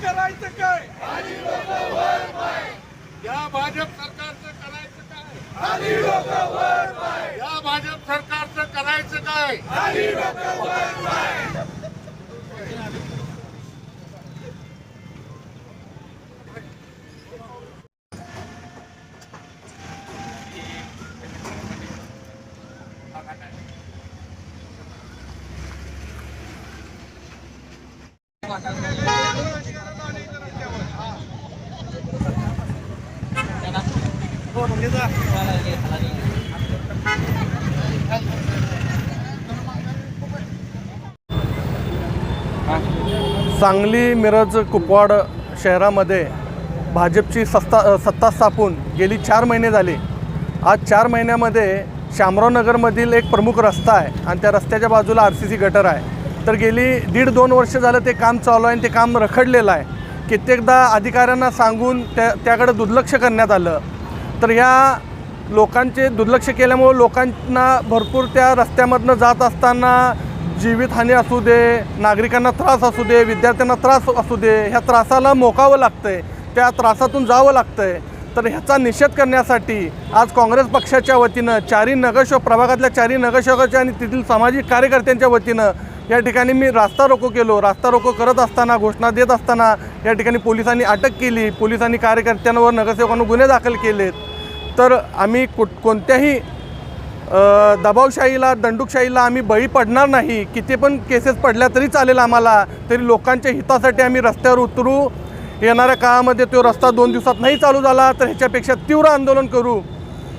करायचं काय? या भाजप सरकारचं करायचं काय? या भाजप सरकारचं करायचं काय? सांगली, मिरज, कुपवाड शहरामध्ये भाजपची सत्ता स्थापून गेली 4 महिने झाले. आज 4 महिन्यामध्ये शामराव नगरमधील एक प्रमुख रस्ता आहे आणि त्या रस्त्याच्या बाजूला RCC गटर आहे. तर गेली 1.5-2 वर्ष झालं ते काम चालू आहे आणि ते काम रखडलेलं आहे. कित्येकदा अधिकाऱ्यांना सांगून त्याकडे दुर्लक्ष करण्यात आलं. तर ह्या लोकांचे दुर्लक्ष केल्यामुळे लोकांना भरपूर त्या रस्त्यामधनं जात असताना जीवितहानी असू दे, नागरिकांना त्रास असू दे, विद्यार्थ्यांना त्रास असू दे, ह्या त्रासाला मोकावं लागतं आहे, त्या त्रासातून जावं लागतं आहे. तर ह्याचा निषेध करण्यासाठी आज काँग्रेस पक्षाच्या वतीनं 4 नगरसेवक प्रभागातल्या 4 नगरसेवकाच्या आणि तेथील सामाजिक कार्यकर्त्यांच्या वतीनं या ठिकाणी मी रास्ता रोको केलो. रास्ता रोको करत असताना, घोषणा देत असताना या ठिकाणी पोलिसांनी अटक केली. पोलिसांनी कार्यकर्त्यांवर, नगरसेवकांवर गुन्हे दाखल केलेत. तर आम्ही कोणत्याही दबावशाहीला, दंडुकशाहीला आम्ही बळी पडणार नाही. किती पण केसेस पडल्या तरी चालेल आम्हाला, तरी लोकांच्या हितासाठी आम्ही रस्त्यावर उतरू. येणाऱ्या काळामध्ये तो रस्ता 2 दिवसात नाही चालू झाला तर ह्याच्यापेक्षा तीव्र आंदोलन करू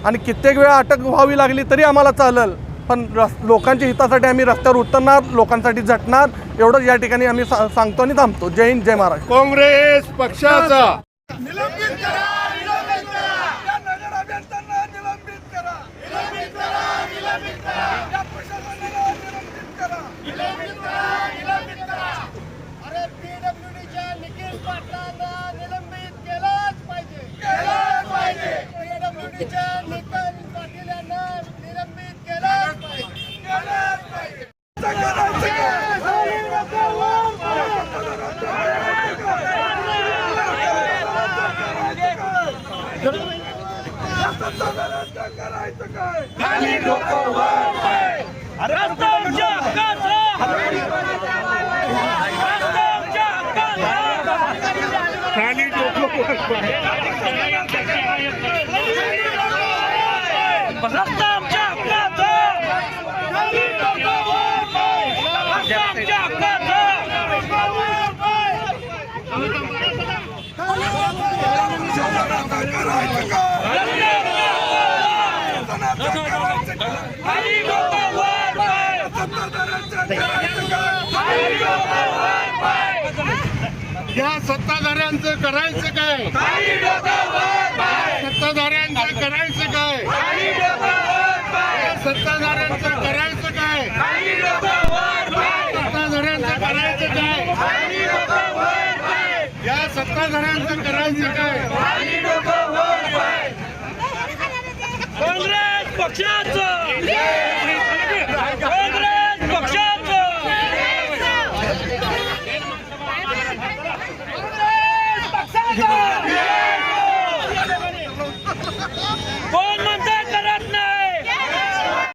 आणि कित्येक वेळा अटक व्हावी लागली तरी आम्हाला चालेल, पण लोकांच्या हितासाठी आम्ही रस्त्यावर उतरणार, लोकांसाठी झटणार. एवढंच या ठिकाणी आम्ही सांगतो आणि थांबतो. जय हिंद, जय महाराष्ट्र. काँग्रेस पक्षाचा निलंबित करा, निलंबित करा. या नगर अभियंत्यांना निलंबित करा, निलंबित करा, निलंबित करा. या प्रशासनाला निलंबित करा, निलंबित करा, निलंबित करा. अरे PWDच्या निखिल पाटलांना निलंबित केलंच पाहिजे, केलंच पाहिजे. PWDच्या निखिल पाटील यांना निलंबित केलंच पाहिजे, केलंच पाहिजे. करायचं काय? खाली डोकं वर पाय. रस्त्याच्या हक्काचं, रस्त्याच्या हक्काचं. खाली डोकं वर पाय. रस्त्याच्या हक्काचं, खाली डोकं वर पाय. रस्त्याच्या हक्काचं, डोकं वर पाय. करायचं काय? या सत्ताधाऱ्यांचं करायचं काय? सत्ताधाऱ्यांचं करायचं काय? सत्ताधाऱ्यांचं करायचं काय? सत्ताधाऱ्यांचं करायचं काय? या सत्ताधाऱ्यांचं करायचं काय? काँग्रेस पक्षाचा